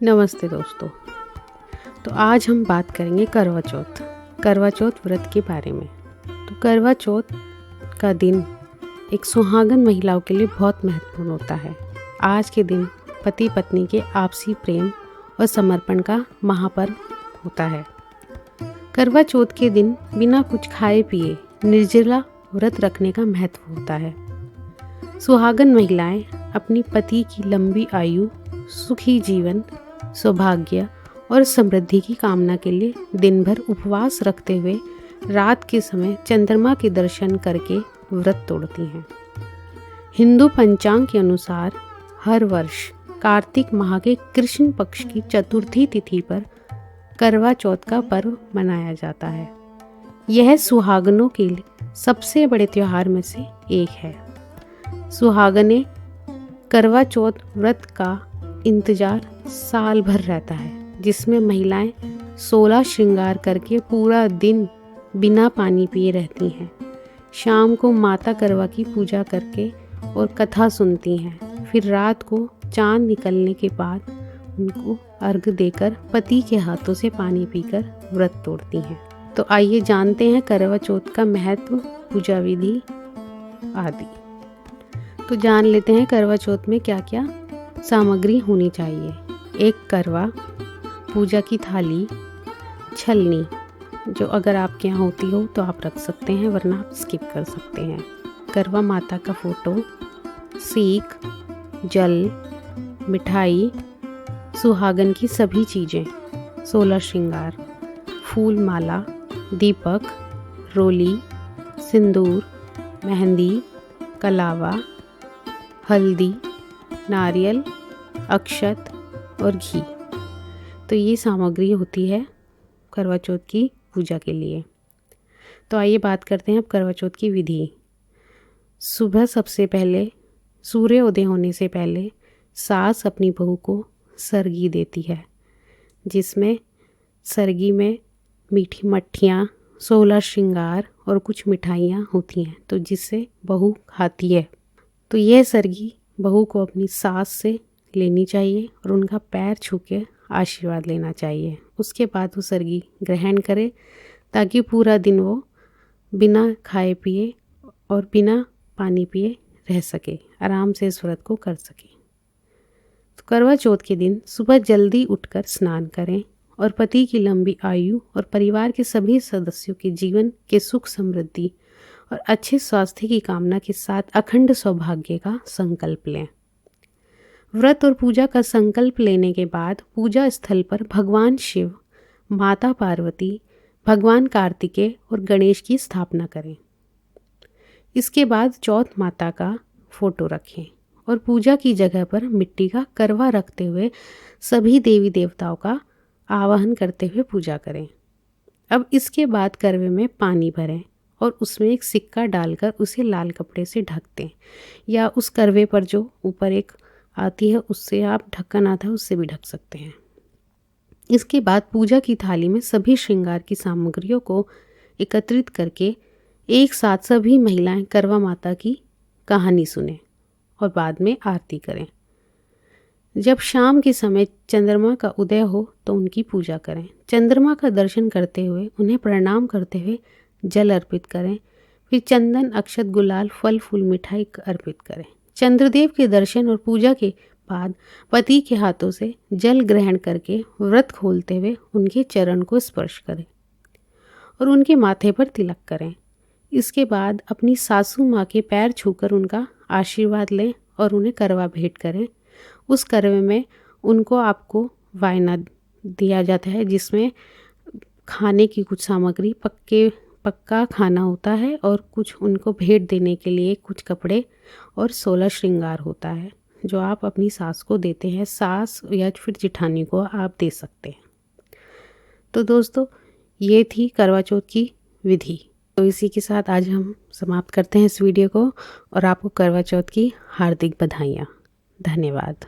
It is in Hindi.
नमस्ते दोस्तों। तो आज हम बात करेंगे करवा चौथ व्रत के बारे में। तो करवा चौथ का दिन एक सुहागन महिलाओं के लिए बहुत महत्वपूर्ण होता है। आज के दिन पति पत्नी के आपसी प्रेम और समर्पण का महापर्व होता है। करवा चौथ के दिन बिना कुछ खाए पिए निर्जला व्रत रखने का महत्व होता है। सुहागन महिलाएं अपनी पति की लंबी आयु, सुखी जीवन, सौभाग्य और समृद्धि की कामना के लिए दिन भर उपवास रखते हुए रात के समय चंद्रमा के दर्शन करके व्रत तोड़ती हैं। हिंदू पंचांग के अनुसार हर वर्ष कार्तिक माह के कृष्ण पक्ष की चतुर्थी तिथि पर करवा चौथ का पर्व मनाया जाता है। यह सुहागनों के लिए सबसे बड़े त्योहार में से एक है। सुहागनें करवा चौथ व्रत का इंतजार साल भर रहता है, जिसमें महिलाएं 16 श्रृंगार करके पूरा दिन बिना पानी पिए रहती हैं। शाम को माता करवा की पूजा करके और कथा सुनती हैं। फिर रात को चांद निकलने के बाद उनको अर्घ देकर पति के हाथों से पानी पीकर व्रत तोड़ती हैं। तो आइए जानते हैं करवा चौथ का महत्व, पूजा विधि आदि। तो जान लेते हैं करवा चौथ में क्या क्या सामग्री होनी चाहिए। एक करवा, पूजा की थाली, छलनी, जो अगर आपके यहाँ होती हो तो आप रख सकते हैं, वरना आप स्किप कर सकते हैं। करवा माता का फोटो, सीख, जल, मिठाई, सुहागन की सभी चीज़ें, 16 श्रृंगार, फूल माला, दीपक, रोली, सिंदूर, मेहंदी, कलावा, हल्दी, नारियल, अक्षत और घी। तो ये सामग्री होती है करवा चौथ की पूजा के लिए। तो आइए बात करते हैं अब करवा चौथ की विधि। सुबह सबसे पहले सूर्योदय होने से पहले सास अपनी बहू को सरगी देती है, जिसमें सरगी में मीठी मट्ठियाँ, 16 श्रृंगार और कुछ मिठाइयाँ होती हैं, तो जिससे बहू खाती है। तो यह सरगी बहू को अपनी सास से लेनी चाहिए और उनका पैर छू के आशीर्वाद लेना चाहिए। उसके बाद वो सरगी ग्रहण करे, ताकि पूरा दिन वो बिना खाए पिए और बिना पानी पिए रह सके, आराम से इस व्रत को कर सके। तो करवा चौथ के दिन सुबह जल्दी उठकर स्नान करें और पति की लंबी आयु और परिवार के सभी सदस्यों के जीवन के सुख, समृद्धि और अच्छे स्वास्थ्य की कामना के साथ अखंड सौभाग्य का संकल्प लें। व्रत और पूजा का संकल्प लेने के बाद पूजा स्थल पर भगवान शिव, माता पार्वती, भगवान कार्तिकेय और गणेश की स्थापना करें। इसके बाद चौथ माता का फोटो रखें और पूजा की जगह पर मिट्टी का करवा रखते हुए सभी देवी देवताओं का आवाहन करते हुए पूजा करें। अब इसके बाद करवे में पानी भरें और उसमें एक सिक्का डालकर उसे लाल कपड़े से ढक दें, या उस करवे पर जो ऊपर एक आती है उससे आप ढक्कन आता है उससे भी ढक सकते हैं। इसके बाद पूजा की थाली में सभी श्रृंगार की सामग्रियों को एकत्रित करके एक साथ सभी महिलाएं करवा माता की कहानी सुनें और बाद में आरती करें। जब शाम के समय चंद्रमा का उदय हो तो उनकी पूजा करें। चंद्रमा का दर्शन करते हुए उन्हें प्रणाम करते हुए जल अर्पित करें। फिर चंदन, अक्षत, गुलाल, फल फूल, मिठाई अर्पित करें। चंद्रदेव के दर्शन और पूजा के बाद पति के हाथों से जल ग्रहण करके व्रत खोलते हुए उनके चरण को स्पर्श करें और उनके माथे पर तिलक करें। इसके बाद अपनी सासू माँ के पैर छूकर उनका आशीर्वाद लें और उन्हें करवा भेंट करें। उस करवे में उनको आपको वायना दिया जाता है, जिसमें खाने की कुछ सामग्री, पक्का खाना होता है और कुछ उनको भेंट देने के लिए कुछ कपड़े और 16 श्रृंगार होता है, जो आप अपनी सास को देते हैं। सास या फिर जिठानी को आप दे सकते हैं। तो दोस्तों, ये थी करवा चौथ की विधि। तो इसी के साथ आज हम समाप्त करते हैं इस वीडियो को और आपको करवा चौथ की हार्दिक बधाइयाँ। धन्यवाद।